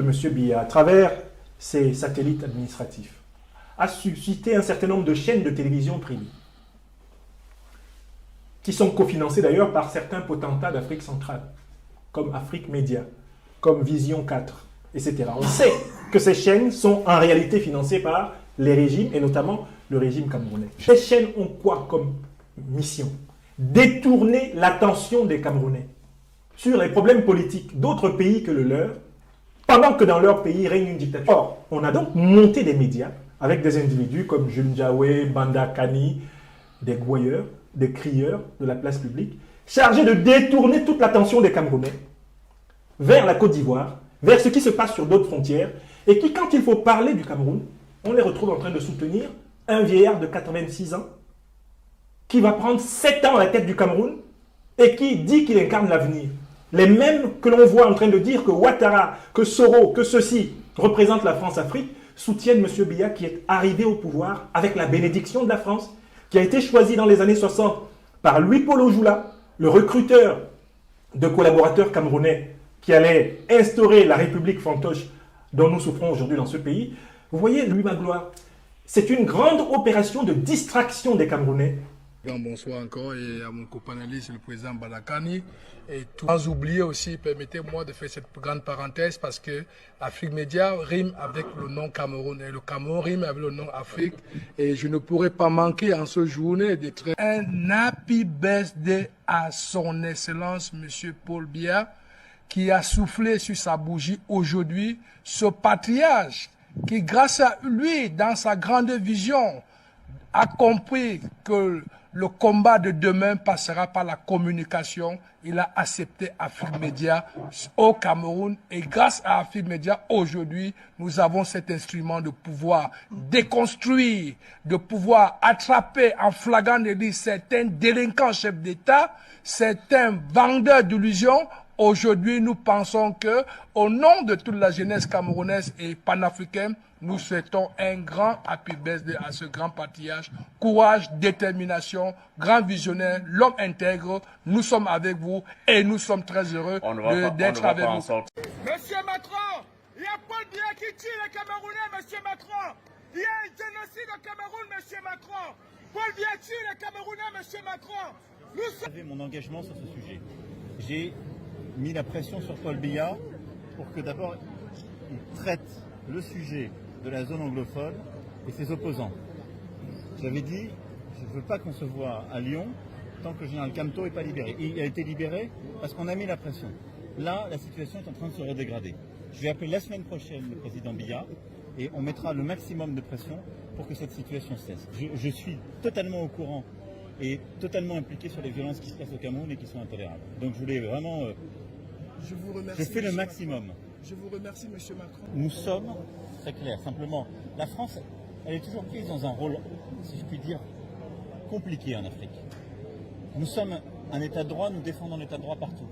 M. Biya, à travers ses satellites administratifs, a suscité un certain nombre de chaînes de télévision privées, qui sont cofinancées d'ailleurs par certains potentats d'Afrique centrale, comme Afrique Média, comme Vision 4, etc. On sait que ces chaînes sont en réalité financées par les régimes, et notamment le régime camerounais. Ces chaînes ont quoi comme mission? Détourner l'attention des Camerounais sur les problèmes politiques d'autres pays que le leur, pendant que dans leur pays règne une dictature. Or, on a donc monté des médias avec des individus comme Jules Ndiawe, Banda Kani, des gouailleurs, des crieurs de la place publique, chargés de détourner toute l'attention des Camerounais vers la Côte d'Ivoire, vers ce qui se passe sur d'autres frontières, et qui, quand il faut parler du Cameroun, on les retrouve en train de soutenir un vieillard de 86 ans qui va prendre 7 ans à la tête du Cameroun et qui dit qu'il incarne l'avenir. Les mêmes que l'on voit en train de dire que Ouattara, que Soro, que ceux-ci représentent la France-Afrique, soutiennent M. Biya qui est arrivé au pouvoir avec la bénédiction de la France, qui a été choisi dans les années 60 par Louis-Paul Ojoula, le recruteur de collaborateurs camerounais qui allait instaurer la République fantoche dont nous souffrons aujourd'hui dans ce pays. Vous voyez, Louis Magloire, c'est une grande opération de distraction des Camerounais. Bonsoir encore et à mon co-panéliste, le président Badakani. Et tout. Sans oublier aussi, permettez-moi de faire cette grande parenthèse parce que Afrique Média rime avec le nom Cameroun et le Cameroun rime avec le nom Afrique. Et je ne pourrais pas manquer en ce journée d'être un happy birthday à son excellence, Monsieur Paul Biya, qui a soufflé sur sa bougie aujourd'hui, ce patriarche qui, grâce à lui, dans sa grande vision, a compris que le combat de demain passera par la communication. Il a accepté Afrique Média au Cameroun et grâce à Afrique Média, aujourd'hui, nous avons cet instrument de pouvoir déconstruire, de pouvoir attraper en flagrant délit certains délinquants chefs d'État, certains vendeurs d'illusions. Aujourd'hui, nous pensons que, au nom de toute la jeunesse camerounaise et panafricaine, nous souhaitons un grand happy birthday à ce grand patriarche. Courage, détermination, grand visionnaire, l'homme intègre. Nous sommes avec vous et nous sommes très heureux d'être avec vous. Monsieur Macron, il y a Paul Biya qui tue les Camerounais, monsieur Macron. Il y a un génocide au Cameroun, monsieur Macron. Paul Biya tue les Camerounais, monsieur Macron. J'avais mon engagement sur ce sujet. J'ai mis la pression sur Paul Biya pour que d'abord il traite le sujet de la zone anglophone et ses opposants. J'avais dit, je ne veux pas qu'on se voit à Lyon tant que le général Camteau n'est pas libéré. Il a été libéré parce qu'on a mis la pression. Là, la situation est en train de se redégrader. Je vais appeler la semaine prochaine le président Biya et on mettra le maximum de pression pour que cette situation cesse. Je suis totalement au courant et totalement impliqué sur les violences qui se passent au Cameroun et qui sont intolérables. Donc je voulais vraiment... je vous remercie. Je fais le maximum. Je vous remercie, monsieur Macron. Nous sommes très clairs. Simplement, la France, elle est toujours prise dans un rôle, si je puis dire, compliqué en Afrique. Nous sommes un État de droit, nous défendons l'État de droit partout.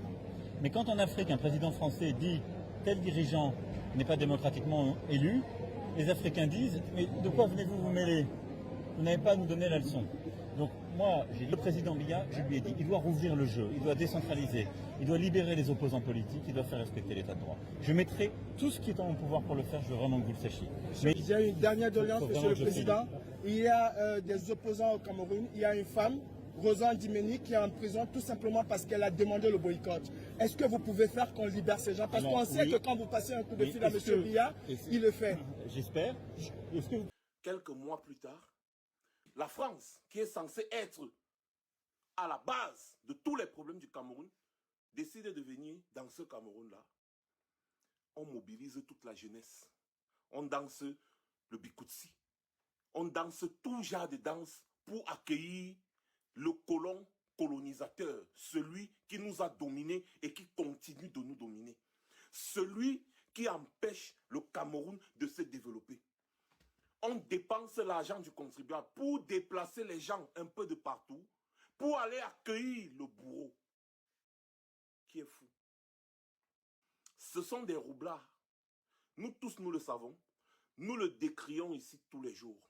Mais quand en Afrique, un président français dit tel dirigeant n'est pas démocratiquement élu, les Africains disent mais de quoi venez-vous vous mêler? Vous n'avez pas à nous donner la leçon. Donc moi, j'ai dit le président Biya, je lui ai dit, il doit rouvrir le jeu, il doit décentraliser, il doit libérer les opposants politiques, il doit faire respecter l'état de droit. Je mettrai tout ce qui est en mon pouvoir pour le faire, je veux vraiment que vous le sachiez. Mais il y a une dernière doléance, monsieur le président. Il y a des opposants au Cameroun, il y a une femme, Rosa Ndimeni, qui est en prison tout simplement parce qu'elle a demandé le boycott. Est-ce que vous pouvez faire qu'on libère ces gens? Parce qu'on sait que quand vous passez un coup de fil à monsieur Biya, il le fait. J'espère. Quelques mois plus tard, la France, qui est censée être à la base de tous les problèmes du Cameroun, décide de venir dans ce Cameroun-là. On mobilise toute la jeunesse. On danse le bikoutsi. On danse tout genre de danse pour accueillir le colon colonisateur, celui qui nous a dominés et qui continue de nous dominer. Celui qui empêche le Cameroun de se développer. On dépense l'argent du contribuable pour déplacer les gens un peu de partout, pour aller accueillir le bourreau, qui est fou. Ce sont des roublards. Nous tous, nous le savons. Nous le décrions ici tous les jours.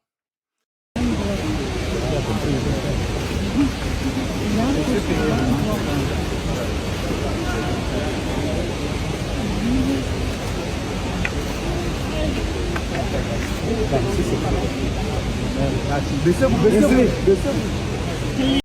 Baissez-vous, baissez-vous.